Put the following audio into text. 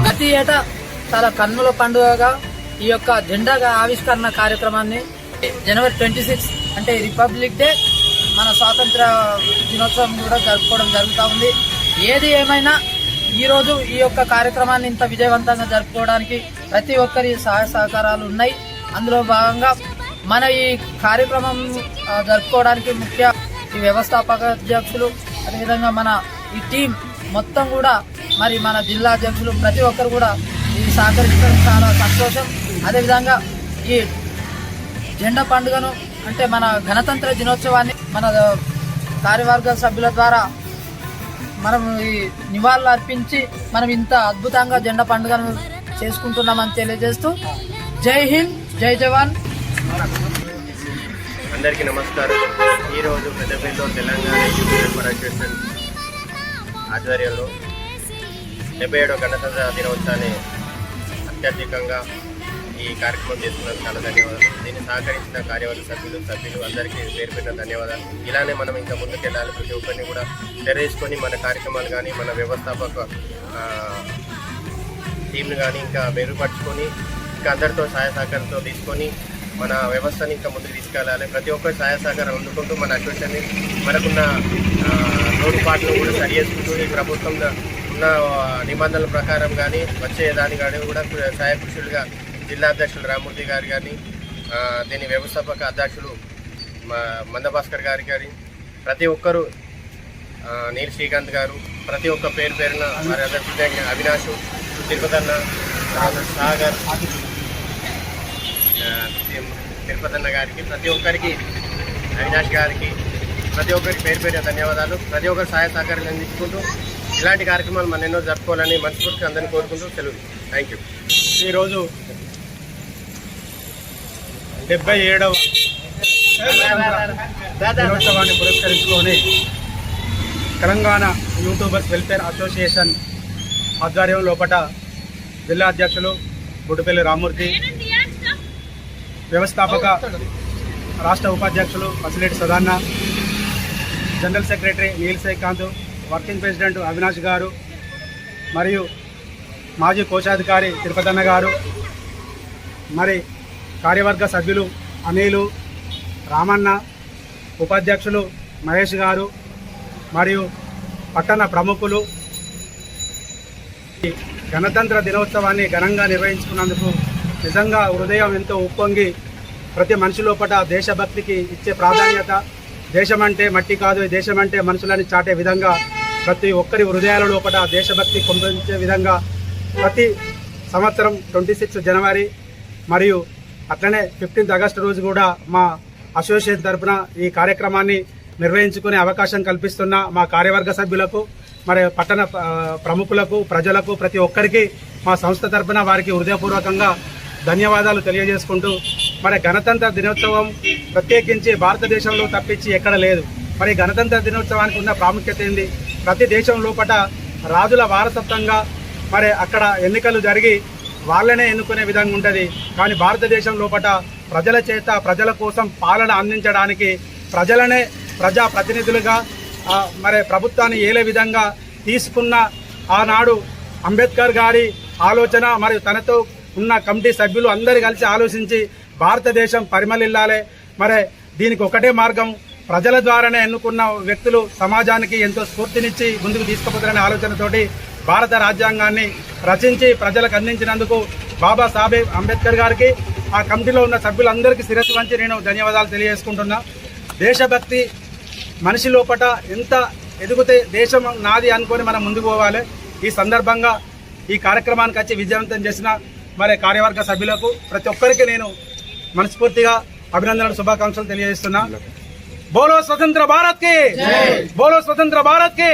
ప్రతి ఏటా చాలా కన్నుల పండుగగా ఈ యొక్క జెండా ఆవిష్కరణ కార్యక్రమాన్ని జనవరి 26 అంటే రిపబ్లిక్ డే మన స్వాతంత్ర దినోత్సవం కూడా జరుపుకోవడం జరుగుతూ ఉంది. ఏది ఏమైనా ఈరోజు ఈ యొక్క కార్యక్రమాన్ని ఇంత విజయవంతంగా జరుపుకోవడానికి ప్రతి ఒక్కరి సహాయ సహకారాలు ఉన్నాయి. అందులో భాగంగా మన ఈ కార్యక్రమం జరుపుకోవడానికి ముఖ్య ఈ వ్యవస్థాపక అధ్యక్షులు, అదేవిధంగా మన ఈ టీం మొత్తం కూడా, మరి మన జిల్లా అధ్యక్షులు ప్రతి ఒక్కరు కూడా ఇది సహకరించడం చాలా సంతోషం. అదేవిధంగా ఈ జెండా పండుగను అంటే మన గణతంత్ర దినోత్సవాన్ని మన కార్యవర్గ సభ్యుల ద్వారా మనం ఈ నివాళులు అర్పించి మనం ఇంత అద్భుతంగా జెండా పండుగను చేసుకుంటున్నామని తెలియజేస్తూ జై హింద్, జై జవాన్. అందరికీ నమస్కారం. ఈరోజు పెద్దపల్లిలో తెలంగాణ యూనియన్ అసోసియేషన్ ఆధ్వర్యంలో 77వ గణతంత్ర దినోత్సవాన్ని అత్యధికంగా ఈ కార్యక్రమం చేస్తున్నందుకు చాలా ధన్యవాదాలు. దీన్ని సహకరించిన కార్యవర్గ సభ్యులు అందరికీ పేరు పెట్టిన ధన్యవాదాలు. ఇలానే మనం ఇంకా ముందుకెళ్ళాలి. ప్రతి ఒక్కరిని కూడా తెరవేసుకొని మన కార్యక్రమాలు కానీ మన వ్యవస్థాపక టీంను కానీ ఇంకా మెరుగుపరుచుకొని ఇంకా అందరితో సహాయ సహకారంతో తీసుకొని మన వ్యవస్థని ఇంకా ముందుకు తీసుకెళ్ళాలి. ప్రతి ఒక్కరి సహాయ సహకారం అందుకుంటూ మన అసోసియేషన్ని మనకున్న లోటుపాట్లను కూడా సరి చేసుకుంటూ ఈ ప్రభుత్వం ఉన్న నిబంధనల ప్రకారం కానీ వచ్చే దాని కానీ కూడా సహాయ కృషులుగా జిల్లా అధ్యక్షులు రామ్మూర్తి గారు కానీ, దీని వ్యవస్థాపక అధ్యక్షులు మందభాస్కర్ గారు కానీ, ప్రతి ఒక్కరూ నీల్ శ్రీకాంత్ గారు, ప్రతి ఒక్క పేరు పేరున మరి అధ్యక్షులు అవినాష్, తిరుపతన్న, సాగర్, తిరుపతన్న గారికి, ప్రతి ఒక్కరికి అవినాష్ గారికి, ప్రతి ఒక్కరికి పేరు పేరు ధన్యవాదాలు. ప్రతి ఒక్కరు సహాయ సహకారాలు అందించుకుంటూ ఇలాంటి కార్యక్రమాలు మనం ఎన్నో జరుపుకోవాలని మనస్ఫూర్తిగా అందరినీ కోరుకుంటూ సెలవు. Thank you. ఈరోజు 77వ దినోత్సవాన్ని పురస్కరించుకొని తెలంగాణ యూట్యూబర్స్ వెల్ఫేర్ అసోసియేషన్ ఆధ్వర్యం లోపల జిల్లా అధ్యక్షులు బుడ్డుపల్లి రామ్మూర్తి, వ్యవస్థాపక రాష్ట్ర ఉపాధ్యక్షులు Pasileti Sadanna, general secretary Neel Srikanth, working president Avinash garu, మరియు మాజీ కోశాధికారి తిరుపతన్న గారు, మరి కార్యవర్గ సభ్యులు అనిలు, రామన్న, ఉపాధ్యక్షులు మహేష్ గారు, మరియు పట్టణ ప్రముఖులు గణతంత్ర దినోత్సవాన్ని ఘనంగా నిర్వహించుకున్నందుకు నిజంగా హృదయం ఎంతో ఉప్పొంగి, ప్రతి మనిషి లోపల దేశభక్తికి ఇచ్చే ప్రాధాన్యత, దేశమంటే మట్టి కాదు, దేశమంటే మనుషులని చాటే విధంగా ప్రతి ఒక్కరి హృదయాల లోపల దేశభక్తి కొంపించే విధంగా ప్రతి సంవత్సరం 26 జనవరి మరియు అట్లనే 15 ఆగస్టు రోజు కూడా మా అసోసియేషన్ తరఫున ఈ కార్యక్రమాన్ని నిర్వహించుకునే అవకాశం కల్పిస్తున్న మా కార్యవర్గ సభ్యులకు, మరి పట్టణ ప్రముఖులకు, ప్రజలకు, ప్రతి ఒక్కరికి మా సంస్థ తరఫున వారికి హృదయపూర్వకంగా ధన్యవాదాలు తెలియజేసుకుంటూ, మరి గణతంత్ర దినోత్సవం ప్రత్యేకించి భారతదేశంలో తప్పించి ఎక్కడ లేదు. మరి గణతంత్ర దినోత్సవానికి ఉన్న ప్రాముఖ్యత ఏంది? ప్రతి దేశం లోపల రాజుల వారసత్వంగా మరి అక్కడ ఎన్నికలు జరిగి వాళ్ళనే ఎన్నుకునే విధంగా ఉంటుంది. కానీ భారతదేశం లోపల ప్రజల చేత ప్రజల కోసం పాలన అందించడానికి ప్రజలనే ప్రజాప్రతినిధులుగా మరి ప్రభుత్వాన్ని ఏలే విధంగా తీసుకున్న ఆనాడు అంబేద్కర్ గారి ఆలోచన, మరియు తనతో ఉన్న కమిటీ సభ్యులు అందరు కలిసి ఆలోచించి భారతదేశం పరిమళిల్లాలి, మరి దీనికి ఒకటే మార్గం, ప్రజల ద్వారానే ఎన్నుకున్న వ్యక్తులు సమాజానికి ఎంతో స్ఫూర్తినిచ్చి ముందుకు తీసుకుపోతారనే ఆలోచనతోటి భారత రాజ్యాంగాన్ని రచించి ప్రజలకు అందించినందుకు బాబాసాహెబ్ అంబేద్కర్ గారికి, ఆ కమిటీలో ఉన్న సభ్యులందరికీ శిరస్సు వంచి నేను ధన్యవాదాలు తెలియజేసుకుంటున్నా. దేశభక్తి మనిషి లోపల ఎంత ఎదిగితే దేశం నాది అనుకొని మనం ముందుకు పోవాలి. ఈ సందర్భంగా ఈ కార్యక్రమానికి వచ్చి విజయవంతం చేసిన మరి కార్యవర్గ సభ్యులకు ప్రతి ఒక్కరికి నేను మనస్ఫూర్తిగా అభినందనలు, శుభాకాంక్షలు తెలియజేస్తున్నా. బోలో స్వతంత్ర భారత్ కి, బోలో స్వతంత్ర భారత్ కి.